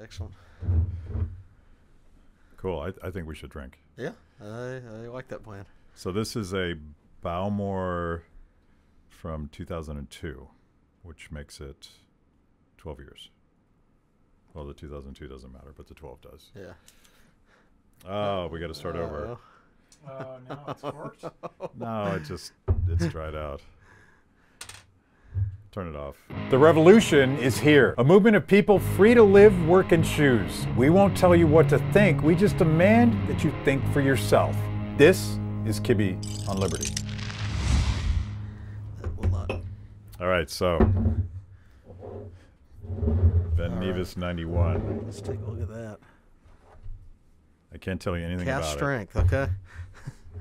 Excellent. Cool. I think we should drink. Yeah, I like that plan. So this is a Bowmore from 2002, which makes it 12 years. Well, the 2002 doesn't matter, but the 12 does. Yeah. Oh, we got to start over. Now it's corked. No, it's dried out. Turn it off. The revolution is here. A movement of people free to live, work, and choose. We won't tell you what to think. We just demand that you think for yourself. This is Kibbe on Liberty. That will not. All right, so Ben Nevis 91. Let's take a look at that. I can't tell you anything Cast about strength, okay? it.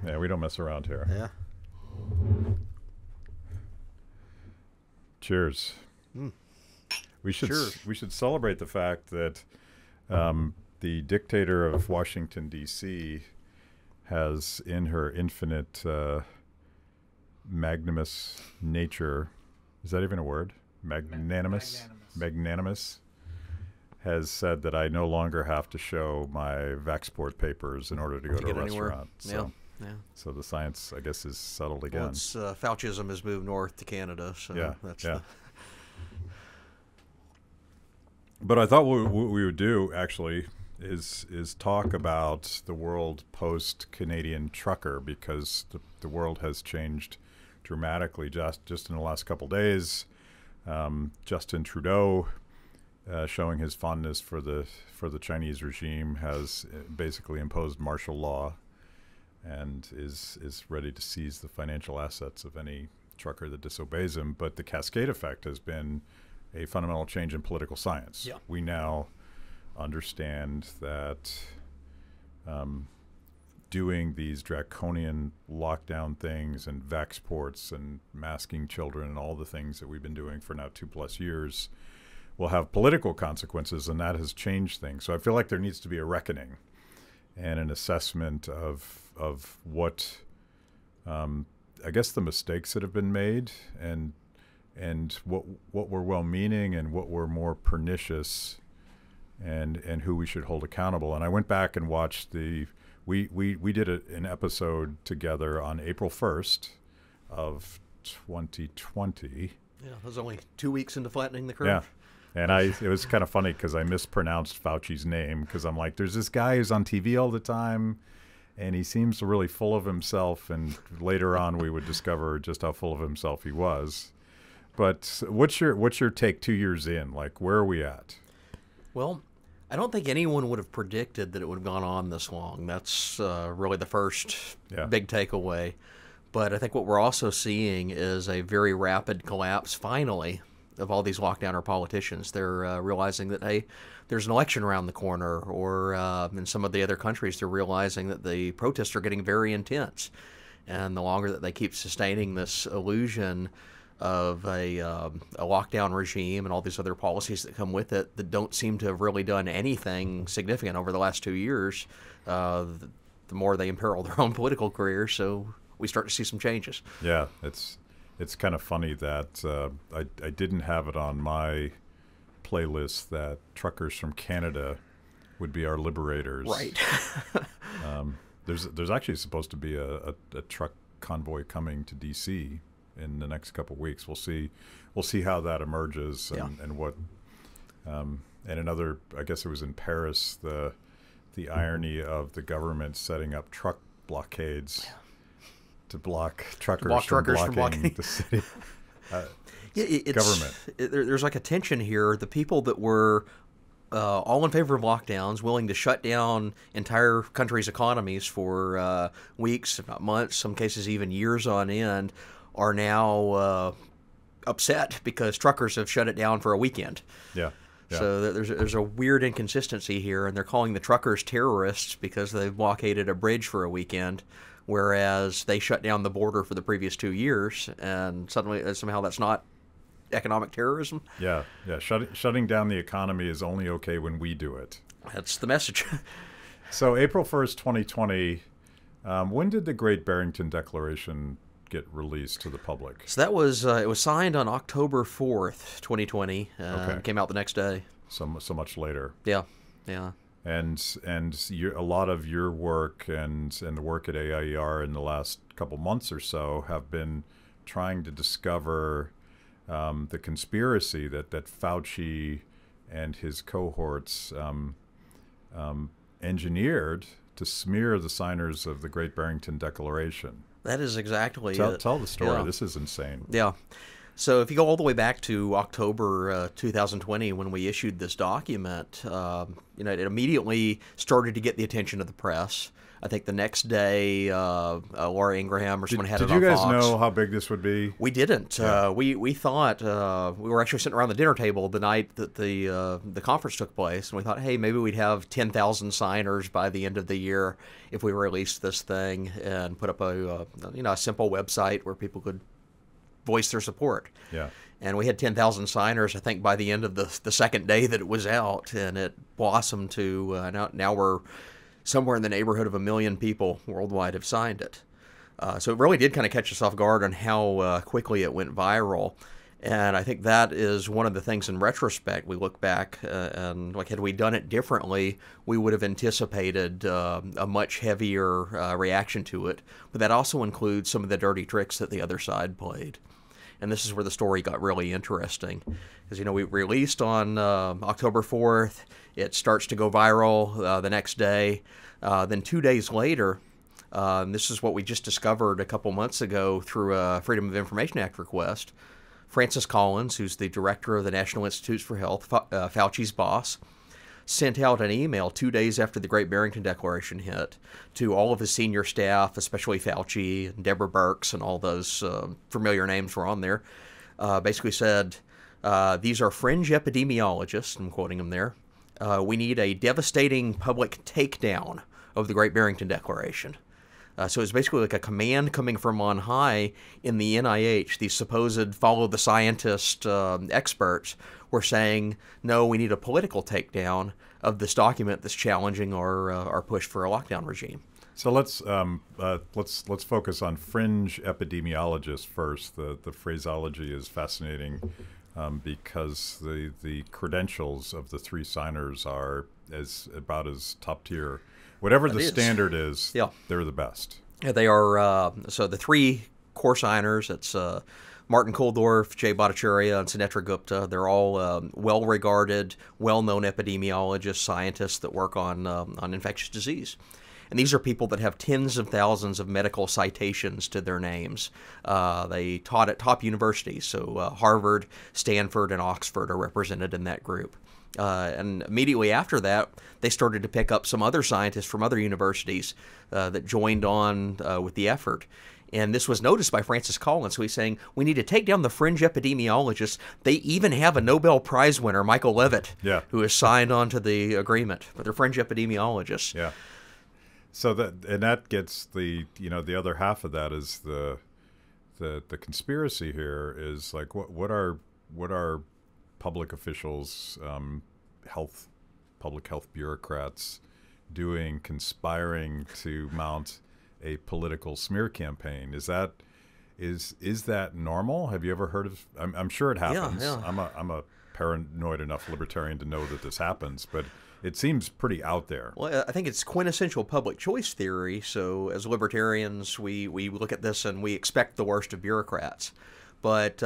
Yeah, we don't mess around here. Yeah. Cheers. We should celebrate the fact that the dictator of Washington, D.C. has, in her infinite magnanimous nature, is that even a word? Magnanimous, has said that I no longer have to show my Vaxport papers in order to go to a restaurant. So, so the science, I guess, is settled again. Well, it's, Faucism has moved north to Canada, so that's the... But I thought what we would do, actually, is talk about the world post-Canadian Trucker, because the world has changed dramatically just in the last couple days. Justin Trudeau, showing his fondness for the Chinese regime, has basically imposed martial law and is ready to seize the financial assets of any trucker that disobeys him. But the cascade effect has been a fundamental change in political science. Yeah. We now understand that doing these draconian lockdown things and Vaxports and masking children and all the things that we've been doing for now 2+ years will have political consequences, and that has changed things. So I feel like there needs to be a reckoning and an assessment of what, I guess, the mistakes that have been made and what were well-meaning and what were more pernicious, and who we should hold accountable. And I went back and watched we did an episode together on April 1st of 2020. Yeah, it was only 2 weeks into flattening the curve. Yeah. And it was kind of funny because I mispronounced Fauci's name, because I'm like, there's this guy who's on TV all the time, and he seems really full of himself. And later on, we would discover just how full of himself he was. But what's your take 2 years in? Like, where are we at? Well, I don't think anyone would have predicted that it would have gone on this long. That's really the first big takeaway. But I think what we're also seeing is a very rapid collapse, finally, of all these lockdowner politicians. They're realizing that, hey, there's an election around the corner, or in some of the other countries, they're realizing that the protests are getting very intense. And the longer that they keep sustaining this illusion of a lockdown regime and all these other policies that come with it that don't seem to have really done anything significant over the last 2 years, the more they imperil their own political careers. So we start to see some changes. Yeah, it's kind of funny that I didn't have it on my playlist that truckers from Canada would be our liberators. Right. There's actually supposed to be a truck convoy coming to D.C. in the next couple of weeks. We'll see how that emerges, and what and another, I guess it was in Paris, the irony of the government setting up truck blockades to block truckers from blocking the city. Government. There's like a tension here. The people that were all in favor of lockdowns, willing to shut down entire countries' economies for weeks, if not months, some cases even years on end, are now upset because truckers have shut it down for a weekend. Yeah. So there's a weird inconsistency here, and they're calling the truckers terrorists because they've blockaded a bridge for a weekend, whereas they shut down the border for the previous 2 years, and suddenly somehow that's not economic terrorism. Yeah. Shutting down the economy is only okay when we do it. That's the message. So April 1st, 2020, when did the Great Barrington Declaration get released to the public? So that was it was signed on October 4th, 2020. It came out the next day. so much later. Yeah, yeah. And a lot of your work and the work at AIER in the last couple months or so have been trying to discover the conspiracy that Fauci and his cohorts engineered to smear the signers of the Great Barrington Declaration. That is exactly it. Tell the story. Yeah. This is insane. Yeah. So if you go all the way back to October 2020 when we issued this document, it immediately started to get the attention of the press. I think the next day, Laura Ingraham or someone had it on Fox. Did you guys know how big this would be? We didn't. Yeah. We thought we were actually sitting around the dinner table the night that the conference took place, and we thought, hey, maybe we'd have 10,000 signers by the end of the year if we released this thing and put up a simple website where people could voice their support. Yeah. And we had 10,000 signers, I think, by the end of the second day that it was out, and it blossomed to now we're somewhere in the neighborhood of 1 million people worldwide have signed it. So it really did kind of catch us off guard on how quickly it went viral. And I think that is one of the things in retrospect. We look back and like, had we done it differently, we would have anticipated a much heavier reaction to it. But that also includes some of the dirty tricks that the other side played. And this is where the story got really interesting. Because, we released on October 4th. It starts to go viral the next day. Then 2 days later, this is what we just discovered a couple months ago through a Freedom of Information Act request. Francis Collins, who's the director of the National Institutes for Health, Fauci's boss, sent out an email 2 days after the Great Barrington Declaration hit to all of his senior staff, especially Fauci and Deborah Birx and all those familiar names were on there. Basically said, these are fringe epidemiologists, I'm quoting them there. We need a devastating public takedown of the Great Barrington Declaration. So it's basically like a command coming from on high in the NIH. These supposed follow the scientist experts were saying, no, we need a political takedown of this document that's challenging our push for a lockdown regime. So let's focus on fringe epidemiologists first. The phraseology is fascinating because the credentials of the three signers are about as top tier. Whatever the standard is, yeah, they're the best. Yeah, they are. So the three core signers, it's Martin Kulldorff, Jay Bhattacharya, and Sunetra Gupta. They're all well-regarded, well-known epidemiologists, scientists that work on infectious disease. And these are people that have tens of thousands of medical citations to their names. They taught at top universities, so Harvard, Stanford, and Oxford are represented in that group. And immediately after that, they started to pick up some other scientists from other universities that joined on with the effort. And this was noticed by Francis Collins, who he's saying, we need to take down the fringe epidemiologists. They even have a Nobel Prize winner, Michael Levitt, who has signed on to the agreement. But they're fringe epidemiologists. Yeah. So that gets the other half of that is the conspiracy here is like what are public officials, public health bureaucrats doing, conspiring to mount a political smear campaign? Is that normal? Have you ever heard of? I'm sure it happens. Yeah. I'm a paranoid enough libertarian to know that this happens, but it seems pretty out there. Well, I think it's quintessential public choice theory. So as libertarians, we look at this and we expect the worst of bureaucrats. But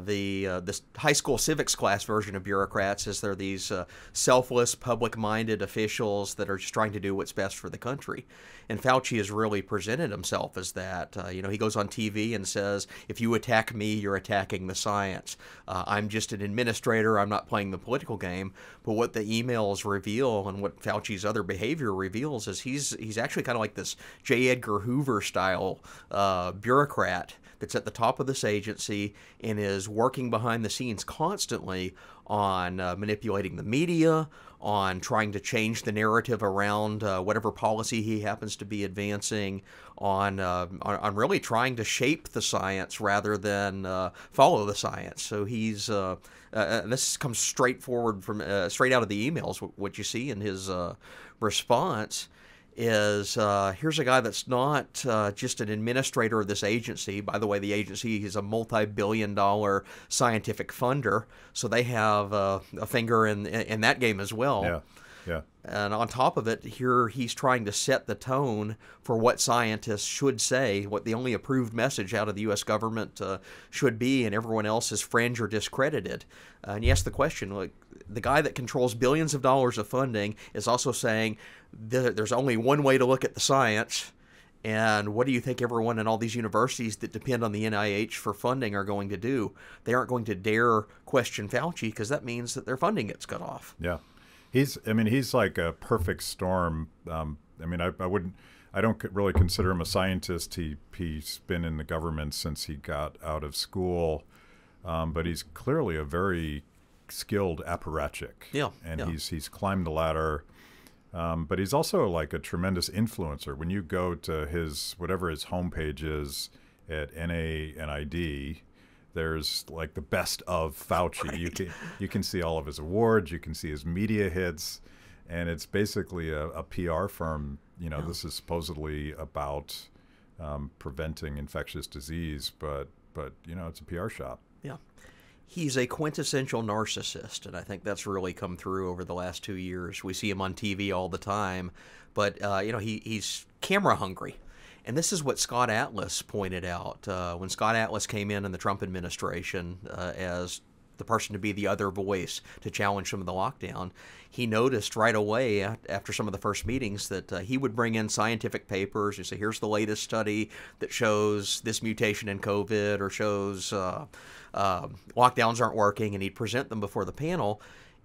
this high school civics class version of bureaucrats is they're these selfless, public-minded officials that are just trying to do what's best for the country. And Fauci has really presented himself as that. He goes on TV and says, if you attack me, you're attacking the science. I'm just an administrator. I'm not playing the political game. But what the emails reveal and what Fauci's other behavior reveals is he's actually kind of like this J. Edgar Hoover-style bureaucrat that's at the top of this agency and is working behind the scenes constantly on manipulating the media, on trying to change the narrative around whatever policy he happens to be advancing, on really trying to shape the science rather than follow the science. So he's and this comes straight out of the emails. What you see in his response is here's a guy that's not just an administrator of this agency. By the way, the agency is a multi-billion-dollar scientific funder, so they have a finger in that game as well. Yeah, yeah. And on top of it, here he's trying to set the tone for what scientists should say, what the only approved message out of the U.S. government should be, and everyone else is fringe or discredited. And you ask the question, like, the guy that controls billions of dollars of funding is also saying there's only one way to look at the science, and what do you think everyone in all these universities that depend on the NIH for funding are going to do? They aren't going to dare question Fauci, because that means that their funding gets cut off. Yeah. He's like a perfect storm. I don't really consider him a scientist. He's been in the government since he got out of school, but he's clearly a very skilled apparatchik. Yeah, and yeah. he's climbed the ladder. But he's also like a tremendous influencer. When you go to whatever his homepage is at NANID, there's like the best of Fauci. Right. You can see all of his awards. You can see his media hits, and it's basically a PR firm. Yeah. This is supposedly about preventing infectious disease, but it's a PR shop. Yeah. He's a quintessential narcissist, and I think that's really come through over the last 2 years. We see him on TV all the time, but he's camera hungry. And this is what Scott Atlas pointed out. When Scott Atlas came in the Trump administration as the person to be the other voice to challenge some of the lockdown, he noticed right away after some of the first meetings that he would bring in scientific papers and say, here's the latest study that shows this mutation in COVID or shows lockdowns aren't working, and he'd present them before the panel.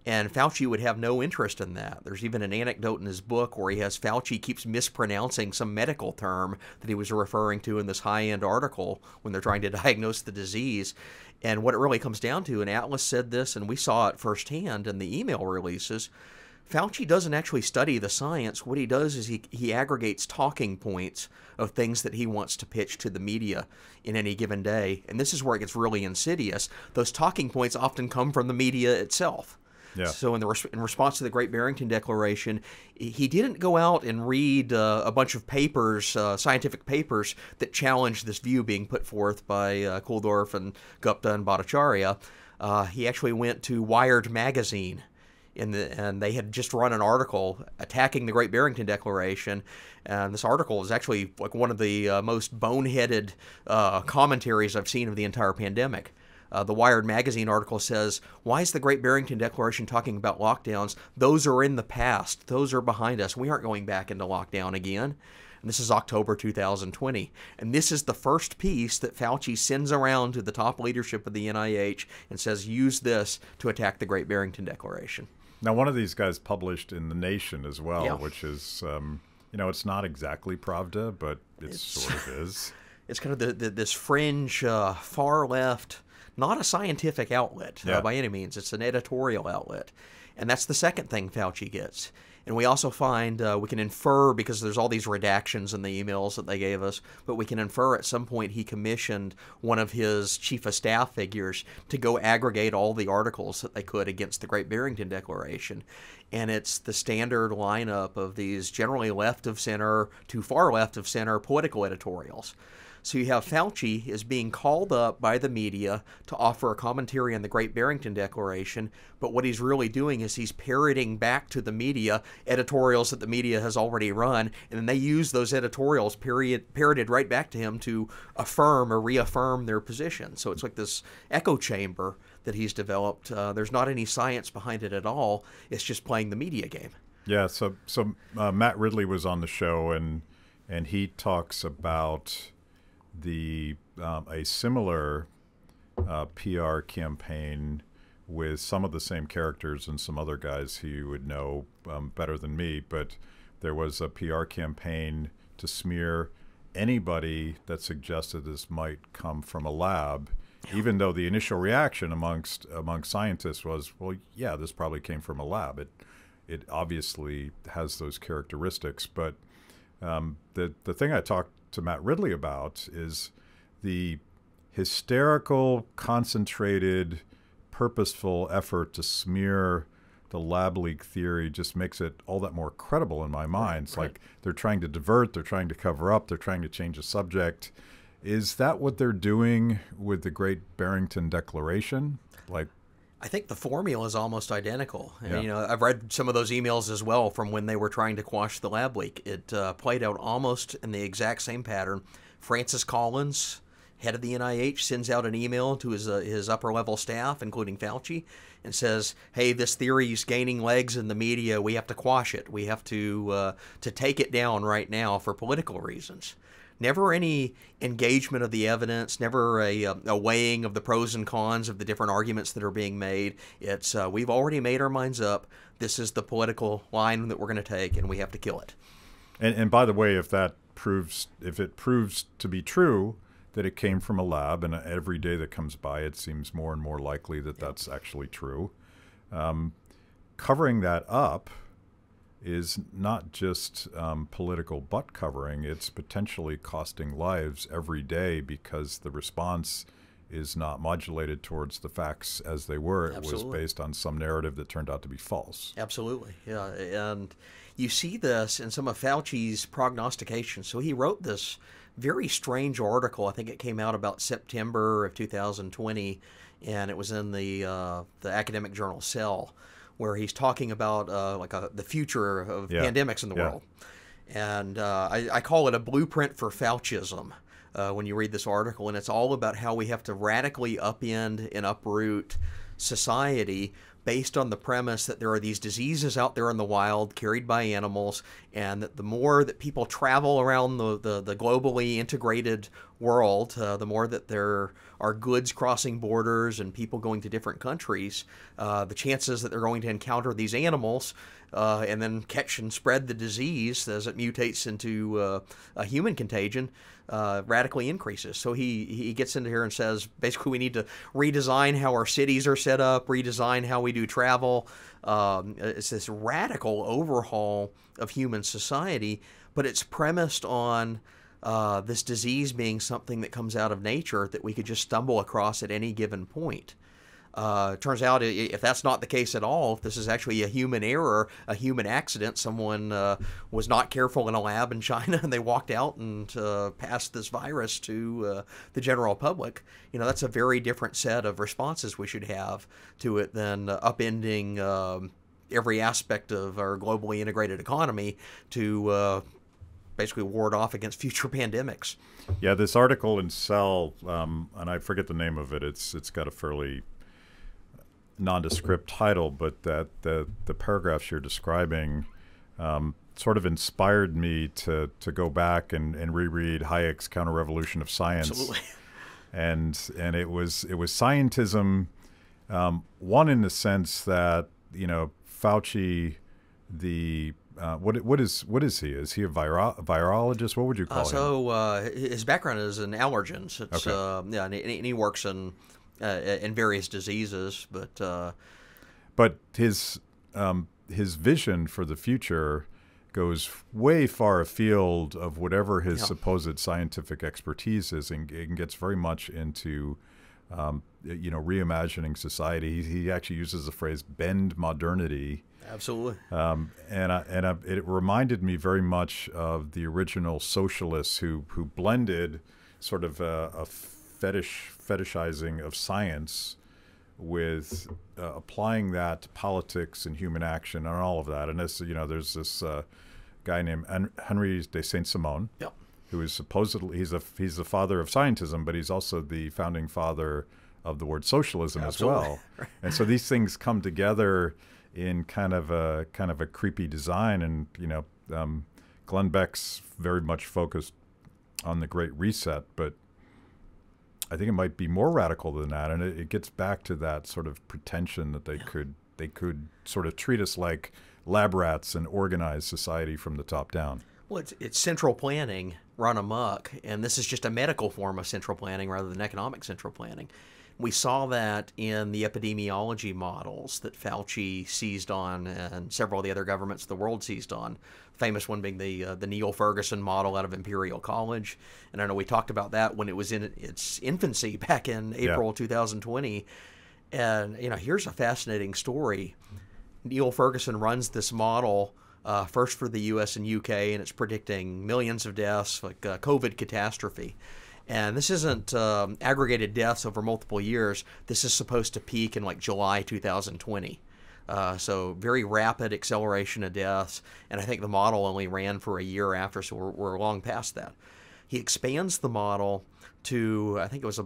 And Fauci would have no interest in that. There's even an anecdote in his book where Fauci keeps mispronouncing some medical term that he was referring to in this high-end article when they're trying to diagnose the disease. And what it really comes down to, and Atlas said this, and we saw it firsthand in the email releases, Fauci doesn't actually study the science. What he does is he aggregates talking points of things that he wants to pitch to the media in any given day. And this is where it gets really insidious. Those talking points often come from the media itself. Yeah. So in response to the Great Barrington Declaration, he didn't go out and read a bunch of papers, scientific papers, that challenged this view being put forth by Kulldorff and Gupta and Bhattacharya. He actually went to Wired magazine, and they had just run an article attacking the Great Barrington Declaration. And this article is actually like one of the most boneheaded commentaries I've seen of the entire pandemic. The Wired magazine article says, why is the Great Barrington Declaration talking about lockdowns? Those are in the past. Those are behind us. We aren't going back into lockdown again. And this is October 2020. And this is the first piece that Fauci sends around to the top leadership of the NIH and says, use this to attack the Great Barrington Declaration. Now, one of these guys published in The Nation as well, yeah. Which is, it's not exactly Pravda, but it sort of is. It's kind of this fringe, far left, not a scientific outlet by any means. It's an editorial outlet. And that's the second thing Fauci gets. And we also find, we can infer, because there's all these redactions in the emails that they gave us, but we can infer at some point he commissioned one of his chief of staff figures to go aggregate all the articles that they could against the Great Barrington Declaration. And it's the standard lineup of these generally left of center to far left of center political editorials. So you have Fauci is being called up by the media to offer a commentary on the Great Barrington Declaration, but what he's really doing is he's parroting back to the media editorials that the media has already run, and then they use those editorials parroted right back to him to affirm or reaffirm their position. So it's like this echo chamber that he's developed. There's not any science behind it at all. It's just playing the media game. Yeah, so Matt Ridley was on the show, and he talks about a similar PR campaign with some of the same characters and some other guys who you would know better than me, but there was a PR campaign to smear anybody that suggested this might come from a lab, even though the initial reaction amongst scientists was, well, yeah, this probably came from a lab. It obviously has those characteristics, but the thing I talked to Matt Ridley about is the hysterical, concentrated, purposeful effort to smear lab leak theory just makes it all that more credible in my mind. It's like they're trying to divert, they're trying to cover up, they're trying to change the subject. Is that what they're doing with the Great Barrington Declaration? Like, I think the formula is almost identical. Yeah. And, I've read some of those emails as well from when they were trying to quash the lab leak. It played out almost in the exact same pattern. Francis Collins, head of the NIH, sends out an email to his upper-level staff, including Fauci, and says, hey, this theory is gaining legs in the media. We have to quash it. We have to take it down right now for political reasons. Never any engagement of the evidence, never a weighing of the pros and cons of the different arguments that are being made. It's we've already made our minds up. This is the political line that we're going to take, and we have to kill it. And by the way, if it proves to be true that it came from a lab, and every day that comes by, it seems more and more likely that that's actually true. Covering that up is not just political butt covering, it's potentially costing lives every day because the response is not modulated towards the facts as they were. Absolutely. It was based on some narrative that turned out to be false. Absolutely, yeah. And you see this in some of Fauci's prognostications. So he wrote this very strange article. I think it came out about September of 2020, and it was in the academic journal Cell, where he's talking about the future of pandemics in the world. And I call it a blueprint for Faucism when you read this article. And it's all about how we have to radically upend and uproot society based on the premise that there are these diseases out there in the wild carried by animals, and that the more that people travel around the globally integrated world, the more that there are goods crossing borders and people going to different countries, the chances that they're going to encounter these animals and then catch and spread the disease as it mutates into a human contagion radically increases. So he gets into here and says, basically, we need to redesign how our cities are set up, redesign how we do travel. It's this radical overhaul of human society, but it's premised on this disease being something that comes out of nature that we could just stumble across at any given point. Turns out if that's not the case at all, if this is actually a human error, a human accident, someone was not careful in a lab in China and they walked out and passed this virus to the general public, that's a very different set of responses we should have to it than upending every aspect of our globally integrated economy to basically ward off against future pandemics. Yeah, this article in Cell, and I forget the name of it, it's got a fairly nondescript title, but that the paragraphs you're describing sort of inspired me to go back and reread Hayek's Counter-Revolution of Science. Absolutely. And it was Scientism, one in the sense that Fauci, what is he? Is he a virologist? What would you call him? His background is in allergens. It's okay. And he works in various diseases, but his vision for the future goes way far afield of whatever his supposed scientific expertise is, and gets very much into reimagining society. He actually uses the phrase "bend modernity." Absolutely. It reminded me very much of the original socialists who blended sort of a fetishizing of science with applying that to politics and human action and all of that. And this, there's this guy named Henry de Saint-Simon, who is supposedly he's the father of scientism, but he's also the founding father of the word socialism as well. And so these things come together in kind of a creepy design. And Glenn Beck's very much focused on the Great Reset, but I think it might be more radical than that, and it gets back to that sort of pretension that they could sort of treat us like lab rats and organize society from the top down. Well, it's central planning run amok, and this is just a medical form of central planning rather than economic central planning. We saw that in the epidemiology models that Fauci seized on and several of the other governments of the world seized on. Famous one being the Neil Ferguson model out of Imperial College. And I know we talked about that when it was in its infancy back in April 2020. And, here's a fascinating story. Neil Ferguson runs this model first for the U.S. and U.K., and it's predicting millions of deaths, like COVID catastrophe. And this isn't aggregated deaths over multiple years. This is supposed to peak in like July 2020. So very rapid acceleration of deaths, and I think the model only ran for a year after, so we're long past that. He expands the model to, I think it was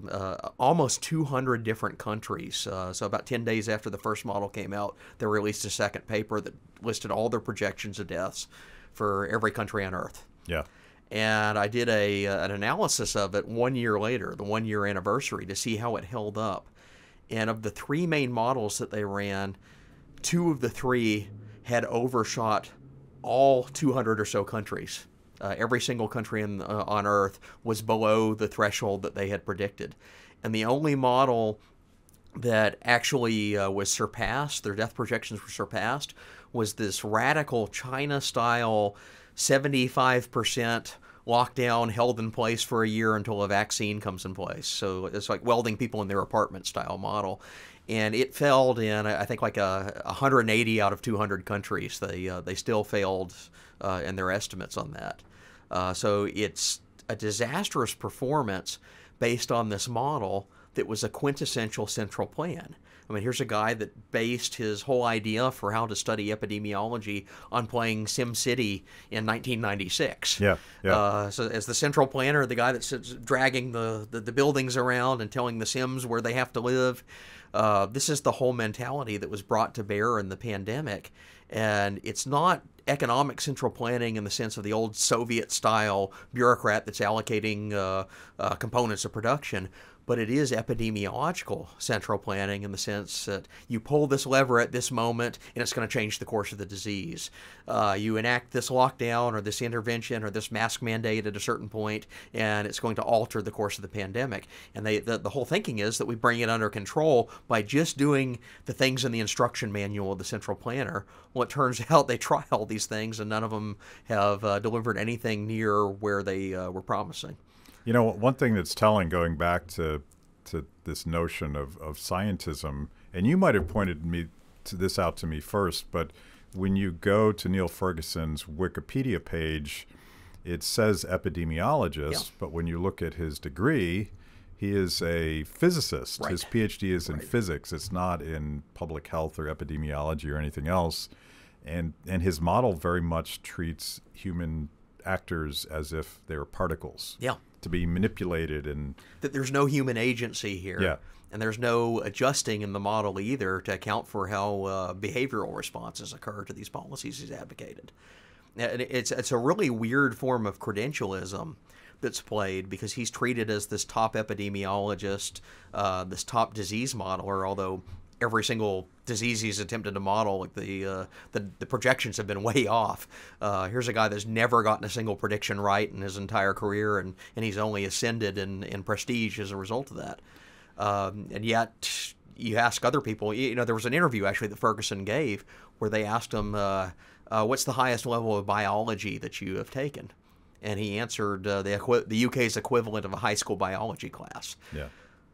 almost 200 different countries. So about 10 days after the first model came out, they released a second paper that listed all their projections of deaths for every country on Earth. Yeah. And I did an analysis of it 1 year later, the 1 year anniversary, to see how it held up. And of the three main models that they ran, 2 of the 3 had overshot all 200 or so countries. Every single country on Earth was below the threshold that they had predicted. And the only model that actually was surpassed, their death projections were surpassed, was this radical China-style 75% lockdown held in place for a year until a vaccine comes in place. So it's like welding people in their apartment style model. And it failed in, I think, like 180 out of 200 countries. They still failed in their estimates on that. So it's a disastrous performance based on this model that was a quintessential central plan. I mean, here's a guy that based his whole idea for how to study epidemiology on playing SimCity in 1996. Yeah, yeah. So as the central planner, the guy that's dragging the buildings around and telling the Sims where they have to live, this is the whole mentality that was brought to bear in the pandemic. And it's not economic central planning in the sense of the old Soviet-style bureaucrat that's allocating components of production, but it is epidemiological central planning in the sense that you pull this lever at this moment and it's going to change the course of the disease. You enact this lockdown or this intervention or this mask mandate at a certain point and it's going to alter the course of the pandemic. And the whole thinking is that we bring it under control by just doing the things in the instruction manual of the central planner. Well, it turns out they try all these things and none of them have delivered anything near where they were promising. You know, one thing that's telling, going back to this notion of scientism, and you might have pointed this out to me first, but when you go to Neil Ferguson's Wikipedia page, it says epidemiologist, yeah. But when you look at his degree, he is a physicist. Right. His PhD is in physics. It's not in public health or epidemiology or anything else. And his model very much treats human actors as if they're particles. Yeah. To be manipulated, and that there's no human agency here. Yeah. And there's no adjusting in the model either to account for how behavioral responses occur to these policies he's advocated. And it's a really weird form of credentialism that's played because he's treated as this top epidemiologist, this top disease modeler, although every single disease he's attempted to model, like the projections have been way off. Here's a guy that's never gotten a single prediction right in his entire career, and he's only ascended in prestige as a result of that. And yet, you ask other people, you know, there was an interview actually that Ferguson gave where they asked him, what's the highest level of biology that you have taken? And he answered the UK's equivalent of a high school biology class. Yeah.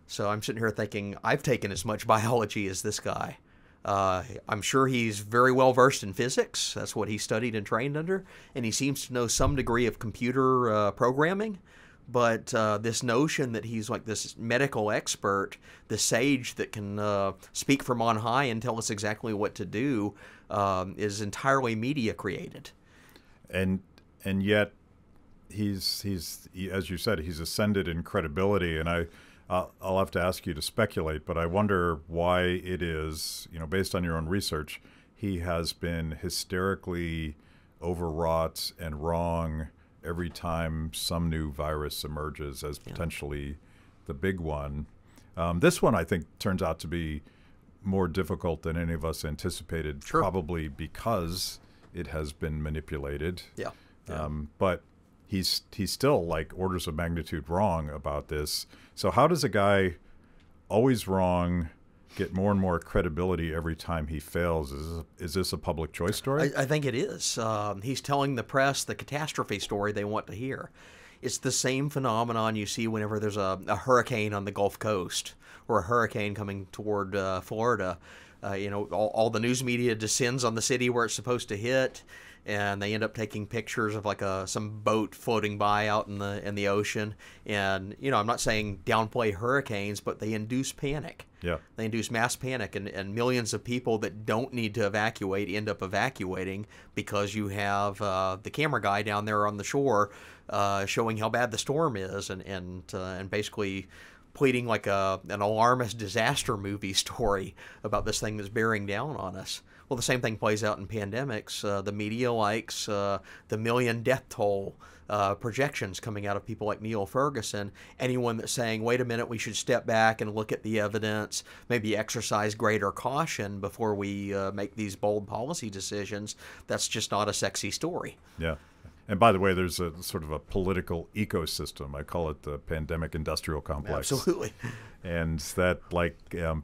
So I'm sitting here thinking, I've taken as much biology as this guy. I'm sure he's very well versed in physics. That's what he studied and trained under. And he seems to know some degree of computer programming. But this notion that he's like this medical expert, the sage that can speak from on high and tell us exactly what to do, is entirely media created. And yet he's as you said, he's ascended in credibility. And I'll have to ask you to speculate, but I wonder why it is, you know, based on your own research, he has been hysterically overwrought and wrong every time some new virus emerges as potentially the big one. This one, I think, turns out to be more difficult than any of us anticipated, sure. Probably because it has been manipulated. Yeah. But he's still like orders of magnitude wrong about this. So how does a guy always wrong get more and more credibility every time he fails? Is this a public choice story? I think it is. He's telling the press the catastrophe story they want to hear. It's the same phenomenon you see whenever there's a hurricane on the Gulf Coast or a hurricane coming toward Florida. All the news media descends on the city where it's supposed to hit, and they end up taking pictures of like some boat floating by out in the ocean. And I'm not saying downplay hurricanes, but they induce panic. Yeah. They induce mass panic, and millions of people that don't need to evacuate end up evacuating because you have the camera guy down there on the shore showing how bad the storm is, and basically pleading like an alarmist disaster movie story about this thing that's bearing down on us. Well, the same thing plays out in pandemics. The media likes the million death toll projections coming out of people like Neil Ferguson. Anyone that's saying, wait a minute, we should step back and look at the evidence, maybe exercise greater caution before we make these bold policy decisions, that's just not a sexy story. Yeah. And by the way, there's a sort of a political ecosystem. I call it the pandemic industrial complex. Absolutely. And that,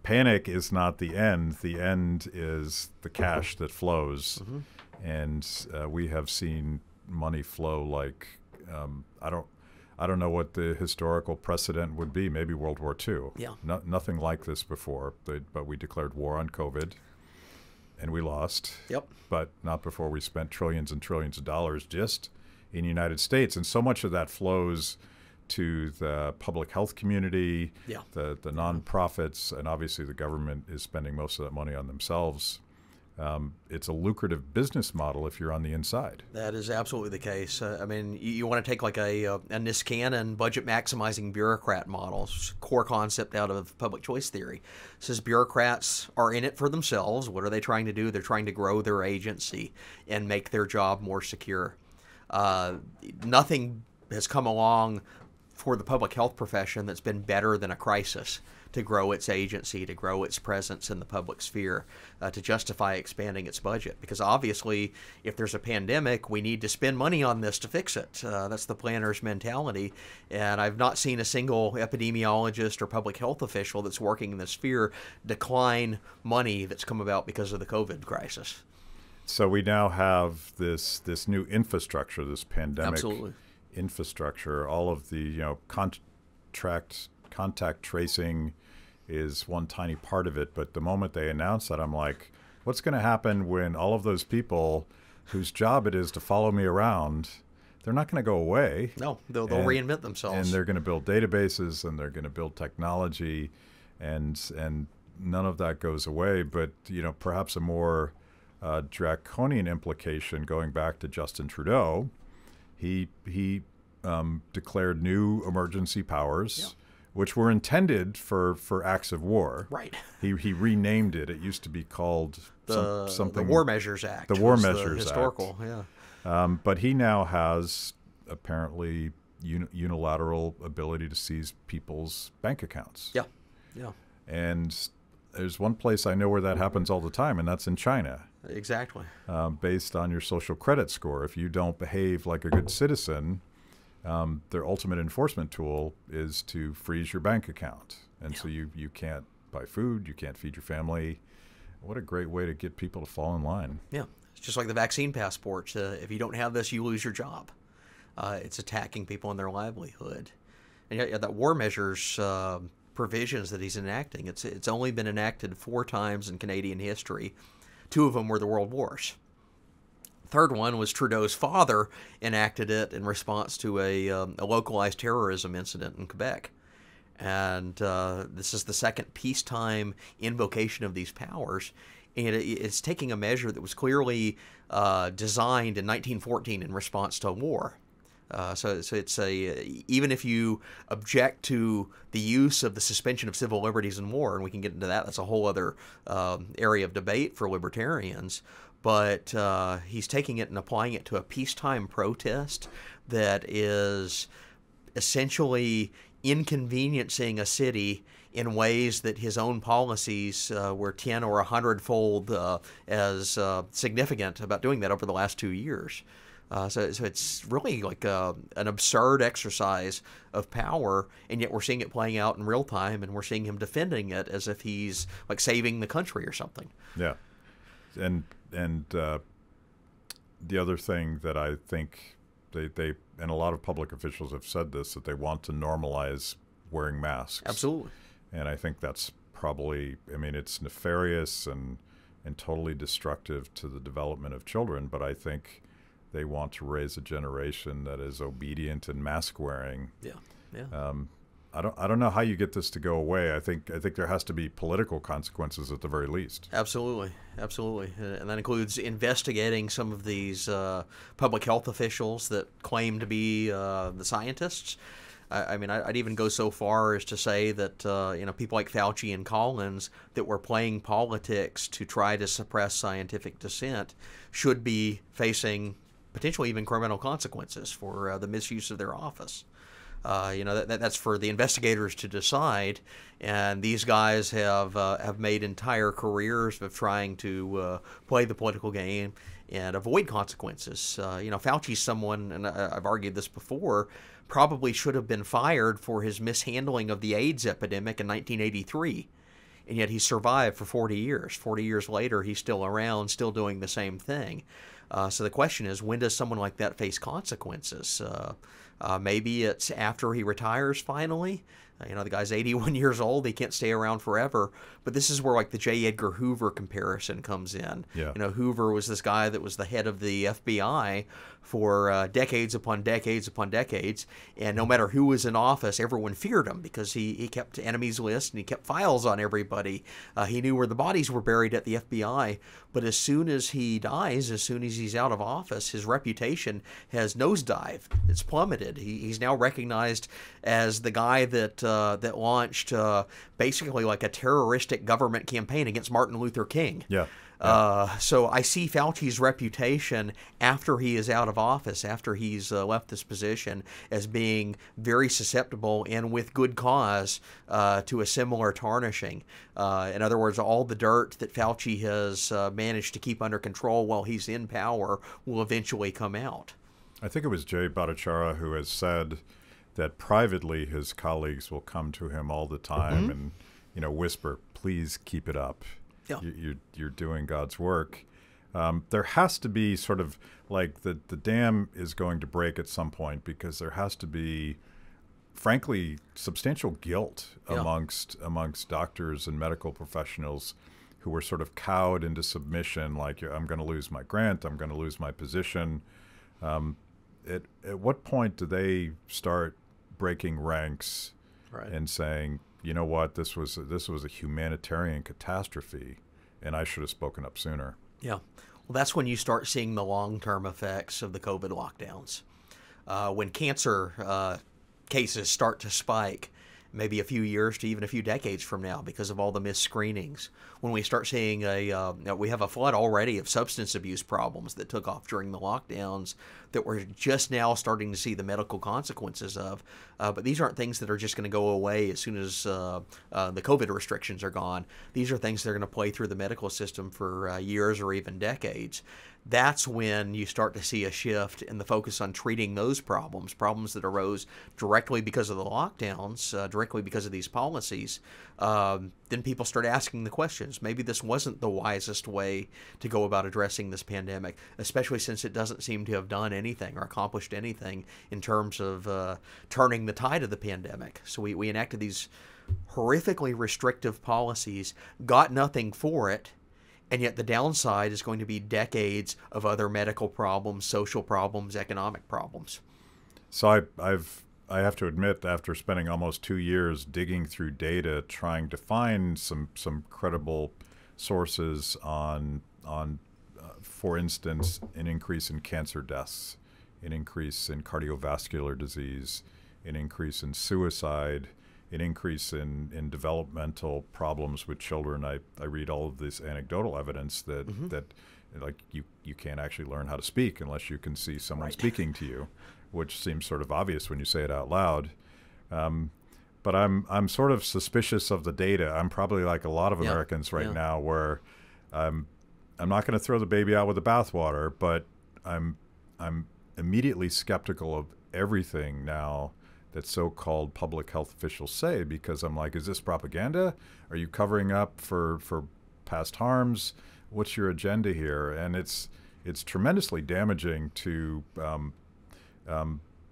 panic is not the end. The end is the cash that flows. Mm-hmm. And we have seen money flow like I don't know what the historical precedent would be. Maybe World War II. Yeah. Nothing like this before. But we declared war on COVID. And we lost. Yep. But not before we spent trillions and trillions of dollars just in the United States. And so much of that flows to the public health community, the nonprofits, and obviously the government is spending most of that money on themselves. It's a lucrative business model if you're on the inside. That is absolutely the case. You want to take like a Niskanen budget maximizing bureaucrat model, core concept out of public choice theory. It says bureaucrats are in it for themselves. What are they trying to do? They're trying to grow their agency and make their job more secure. Nothing has come along for the public health profession that's been better than a crisis to grow its agency, to grow its presence in the public sphere, to justify expanding its budget. Because obviously, if there's a pandemic, we need to spend money on this to fix it. That's the planner's mentality. And I've not seen a single epidemiologist or public health official that's working in this sphere decline money that's come about because of the COVID crisis. So we now have this new infrastructure, this pandemic Absolutely. Infrastructure. All of the contact tracing is one tiny part of it, but the moment they announce that, I'm like, what's going to happen when all of those people whose job it is to follow me around, they're not going to go away. No, they'll reinvent themselves. And they're going to build databases, and they're going to build technology, and none of that goes away. But perhaps a more draconian implication, going back to Justin Trudeau, he declared new emergency powers. Yeah. Which were intended for acts of war. Right. He renamed it. It used to be called something. The War Measures Act. The War Measures historical, Act. Yeah. But he now has apparently unilateral ability to seize people's bank accounts. Yeah. Yeah. And there's one place I know where that happens all the time, and that's in China. Exactly. Based on your social credit score. If you don't behave like a good citizen, their ultimate enforcement tool is to freeze your bank account. And so you can't buy food, you can't feed your family. What a great way to get people to fall in line. Yeah. It's just like the vaccine passports. If you don't have this, you lose your job. It's attacking people in their livelihood. And that war measures provisions that he's enacting, it's only been enacted 4 times in Canadian history. 2 of them were the World Wars. Third one was Trudeau's father enacted it in response to a localized terrorism incident in Quebec. And this is the second peacetime invocation of these powers. And it's taking a measure that was clearly designed in 1914 in response to a war. So it's even if you object to the use of the suspension of civil liberties in war, and we can get into that, that's a whole other area of debate for libertarians. But he's taking it and applying it to a peacetime protest that is essentially inconveniencing a city in ways that his own policies were 10 or 100-fold as significant about doing that over the last 2 years. So it's really like an absurd exercise of power, and yet we're seeing it playing out in real time, and we're seeing him defending it as if he's like saving the country or something. Yeah. And the other thing that I think they and a lot of public officials have said this, that they want to normalize wearing masks. Absolutely. And I think that's probably, I mean, it's nefarious and totally destructive to the development of children, but I think they want to raise a generation that is obedient and mask wearing. Yeah, yeah. I don't know how you get this to go away. I think there has to be political consequences at the very least. Absolutely, absolutely, and that includes investigating some of these public health officials that claim to be the scientists. I mean, I'd even go so far as to say that people like Fauci and Collins that were playing politics to try to suppress scientific dissent should be facing potentially even criminal consequences for the misuse of their office. That's for the investigators to decide, and these guys have made entire careers of trying to play the political game and avoid consequences. Fauci's someone, and I've argued this before, probably should have been fired for his mishandling of the AIDS epidemic in 1983. And yet he survived for 40 years. 40 years later, he's still around, still doing the same thing. So the question is, when does someone like that face consequences? Maybe it's after he retires finally. The guy's 81 years old. He can't stay around forever. But this is where like the J. Edgar Hoover comparison comes in. Yeah. Hoover was this guy that was the head of the FBI for decades upon decades upon decades. And no matter who was in office, everyone feared him because he kept enemies lists and he kept files on everybody. He knew where the bodies were buried at the FBI. But as soon as he dies, as soon as he's out of office, his reputation has nosedived. It's plummeted. He's now recognized as the guy that launched basically like a terroristic government campaign against Martin Luther King. Yeah. So I see Fauci's reputation after he is out of office, after he's left this position, as being very susceptible and with good cause to a similar tarnishing. In other words, all the dirt that Fauci has managed to keep under control while he's in power will eventually come out. I think it was Jay Bhattacharya who has said that privately his colleagues will come to him all the time and whisper, "Please keep it up. Yeah. You're doing God's work." There has to be sort of like the dam is going to break at some point, because there has to be, frankly, substantial guilt amongst doctors and medical professionals who were sort of cowed into submission, like, I'm going to lose my grant, I'm going to lose my position. At what point do they start breaking ranks and saying, you know what, this was a humanitarian catastrophe, and I should have spoken up sooner? Yeah. Well, that's when you start seeing the long-term effects of the COVID lockdowns. When cancer cases start to spike, maybe a few years to even a few decades from now because of all the missed screenings. When we start seeing we have a flood already of substance abuse problems that took off during the lockdowns that we're just now starting to see the medical consequences of. But these aren't things that are just going to go away as soon as the COVID restrictions are gone. These are things that are going to play through the medical system for years or even decades. That's when you start to see a shift in the focus on treating those problems that arose directly because of the lockdowns, directly because of these policies. Then people start asking the questions. Maybe this wasn't the wisest way to go about addressing this pandemic, especially since it doesn't seem to have done anything or accomplished anything in terms of turning the tide of the pandemic. So we enacted these horrifically restrictive policies, got nothing for it, and yet the downside is going to be decades of other medical problems, social problems, economic problems. So I have to admit, after spending almost 2 years digging through data, trying to find some credible sources on for instance, an increase in cancer deaths, an increase in cardiovascular disease, an increase in suicide, an increase in developmental problems with children. I read all of this anecdotal evidence that like you can't actually learn how to speak unless you can see someone speaking to you, which seems sort of obvious when you say it out loud. But I'm sort of suspicious of the data. I'm probably like a lot of Americans right now, where I'm not going to throw the baby out with the bathwater, but I'm immediately skeptical of everything now that so-called public health officials say, because I'm like, is this propaganda? Are you covering up for past harms? What's your agenda here? And it's tremendously damaging to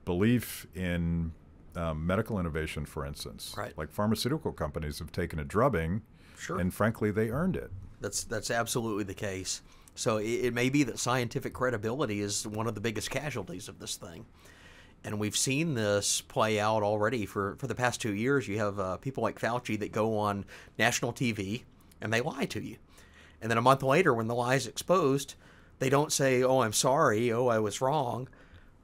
belief in medical innovation, for instance. Right. Like pharmaceutical companies have taken a drubbing Sure. And frankly, they earned it. That's absolutely the case. So it may be that scientific credibility is one of the biggest casualties of this thing. And we've seen this play out already for the past 2 years. You have people like Fauci that go on national TV and they lie to you. And then a month later, when the lie is exposed, they don't say, oh, I'm sorry, oh, I was wrong.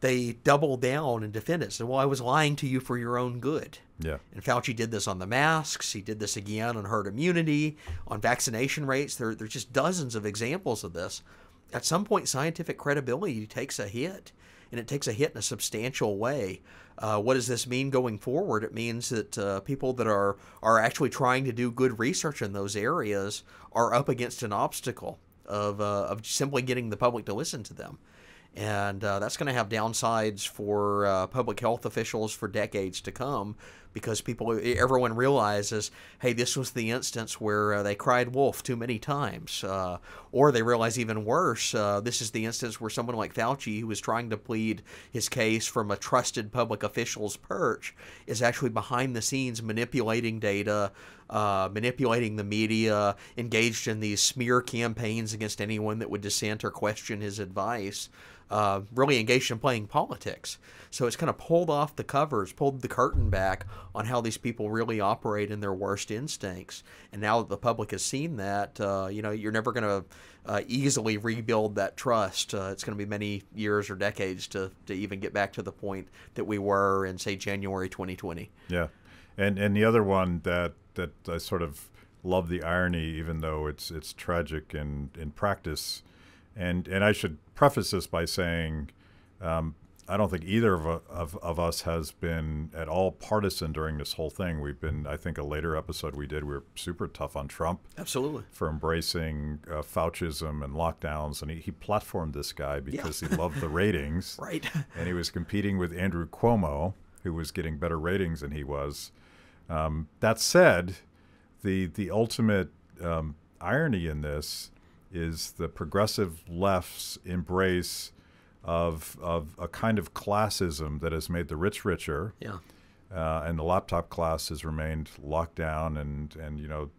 They double down and defend it. So, well, I was lying to you for your own good. Yeah. And Fauci did this on the masks. He did this again on herd immunity, on vaccination rates. There's just dozens of examples of this. At some point, scientific credibility takes a hit, and it takes a hit in a substantial way. What does this mean going forward? It means that people that are actually trying to do good research in those areas are up against an obstacle of simply getting the public to listen to them. And that's going to have downsides for public health officials for decades to come, because everyone realizes, hey, this was the instance where they cried wolf too many times. Or they realize even worse, this is the instance where someone like Fauci, who was trying to plead his case from a trusted public official's perch, is actually behind the scenes manipulating data, manipulating the media, engaged in these smear campaigns against anyone that would dissent or question his advice. Really engaged in playing politics. So it's kind of pulled off the covers, pulled the curtain back on how these people really operate in their worst instincts. And now that the public has seen that, you're never going to easily rebuild that trust. It's going to be many years or decades to even get back to the point that we were in, say, January 2020. Yeah. And the other one that I sort of love the irony, even though it's tragic in practice. And I should preface this by saying I don't think either of us has been at all partisan during this whole thing. We've been, I think a later episode we were super tough on Trump. Absolutely. For embracing Faucism and lockdowns. And he platformed this guy because he loved the ratings. Right. And he was competing with Andrew Cuomo, who was getting better ratings than he was. That said, the ultimate irony in this is the progressive left's embrace of a kind of classism that has made the rich richer. Yeah. And the laptop class has remained locked down, and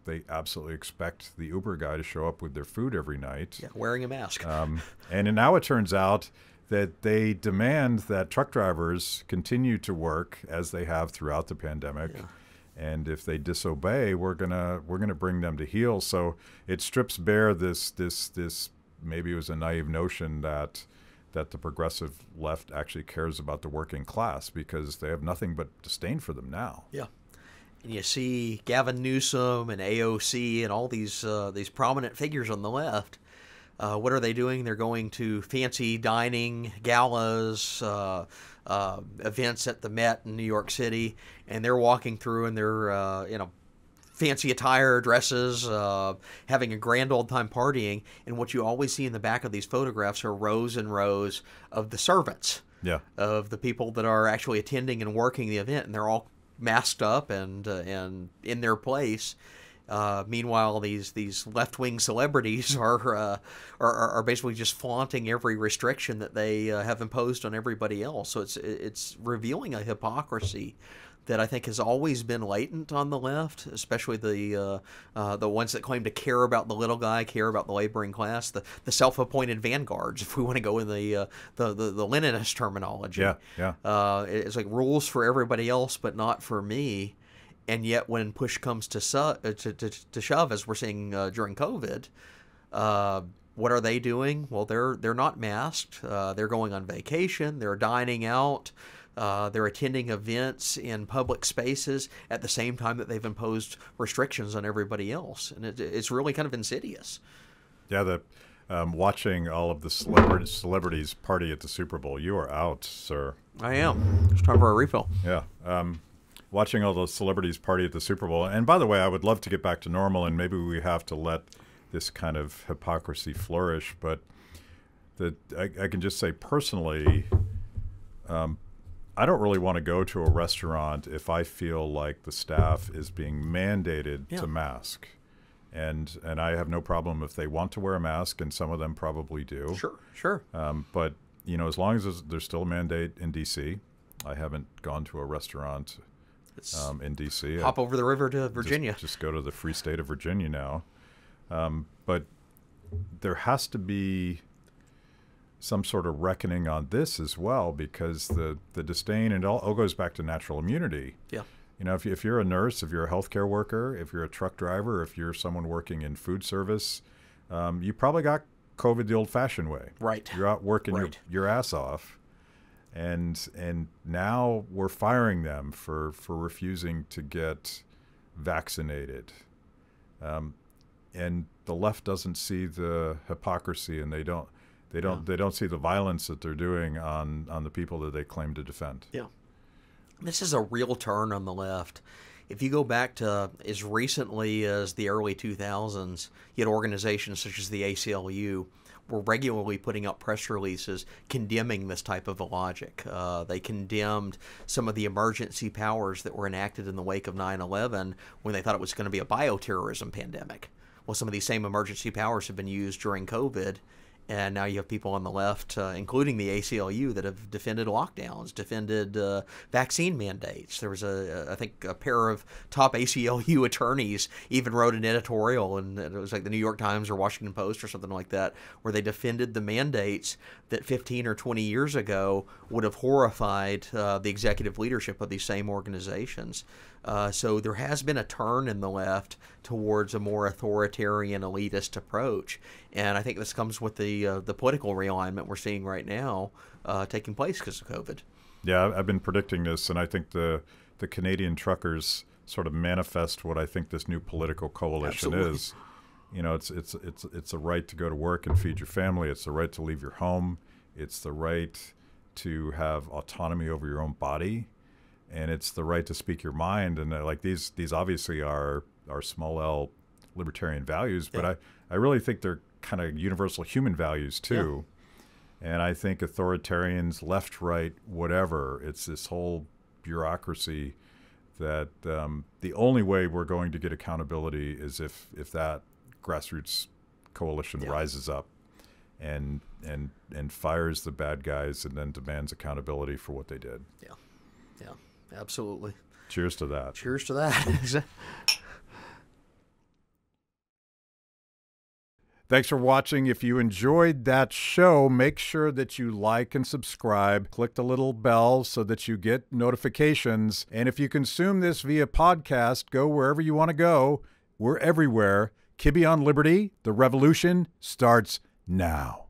they absolutely expect the Uber guy to show up with their food every night. Yeah, wearing a mask. And now it turns out that they demand that truck drivers continue to work as they have throughout the pandemic. Yeah. And if they disobey, we're gonna bring them to heel. So it strips bare this maybe it was a naive notion that the progressive left actually cares about the working class, because they have nothing but disdain for them now. Yeah, and you see Gavin Newsom and AOC and all these prominent figures on the left. What are they doing? They're going to fancy dining galas, events at the Met in New York City, and they're walking through in their fancy attire, dresses, having a grand old time partying. And what you always see in the back of these photographs are rows and rows of the servants, of the people that are actually attending and working the event, and they're all masked up and in their place. Meanwhile, these left-wing celebrities are basically just flaunting every restriction that they have imposed on everybody else. So it's revealing a hypocrisy that I think has always been latent on the left, especially the ones that claim to care about the little guy, care about the laboring class, the self-appointed vanguards, if we want to go in the Leninist terminology. Yeah. It's like rules for everybody else, but not for me. And yet, when push comes to shove, as we're seeing during COVID, what are they doing? Well, they're not masked. They're going on vacation. They're dining out. They're attending events in public spaces at the same time that they've imposed restrictions on everybody else, and it's really kind of insidious. Yeah, watching all of the celebrities party at the Super Bowl. You are out, sir. I am. It's time for a refill. Yeah. Watching all those celebrities party at the Super Bowl. And by the way, I would love to get back to normal, and maybe we have to let this kind of hypocrisy flourish. But I can just say personally, I don't really want to go to a restaurant if I feel like the staff is being mandated to mask. And I have no problem if they want to wear a mask, and some of them probably do. Sure. But, as long as there's still a mandate in D.C., I haven't gone to a restaurant in D.C. Hop over the river to Virginia. Just go to the free state of Virginia now. But there has to be some sort of reckoning on this as well, because the disdain, and it all goes back to natural immunity. Yeah. You know, if you're a nurse, if you're a healthcare worker, if you're a truck driver, if you're someone working in food service, you probably got COVID the old-fashioned way. Right. You're out working your ass off, and now we're firing them for refusing to get vaccinated. And the left doesn't see the hypocrisy, and they don't see the violence that they're doing on the people that they claim to defend. Yeah. This is a real turn on the left. If you go back to as recently as the early 2000s, you had organizations such as the ACLU were regularly putting up press releases condemning this type of a logic. They condemned some of the emergency powers that were enacted in the wake of 9/11 when they thought it was going to be a bioterrorism pandemic. Well, some of these same emergency powers have been used during COVID. And now you have people on the left, including the ACLU, that have defended lockdowns, defended vaccine mandates. There was, I think, a pair of top ACLU attorneys even wrote an editorial, and it was like the New York Times or Washington Post or something like that, where they defended the mandates that 15 or 20 years ago would have horrified the executive leadership of these same organizations. So there has been a turn in the left towards a more authoritarian, elitist approach, and I think this comes with the political realignment we're seeing right now taking place because of COVID. Yeah, I've been predicting this, and I think the Canadian truckers sort of manifest what I think this new political coalition is. You know, it's a right to go to work and feed your family. It's the right to leave your home. It's the right to have autonomy over your own body. And it's the right to speak your mind, and like these obviously are small L libertarian values, but I really think they're kind of universal human values too. Yeah. And I think authoritarians, left, right, whatever, it's this whole bureaucracy that the only way we're going to get accountability is if that grassroots coalition rises up and fires the bad guys and then demands accountability for what they did. Yeah. Absolutely. Cheers to that. Cheers to that. Thanks for watching. If you enjoyed that show, make sure that you like and subscribe. Click the little bell so that you get notifications. And if you consume this via podcast, go wherever you want to go. We're everywhere. Kibbe on Liberty. The revolution starts now.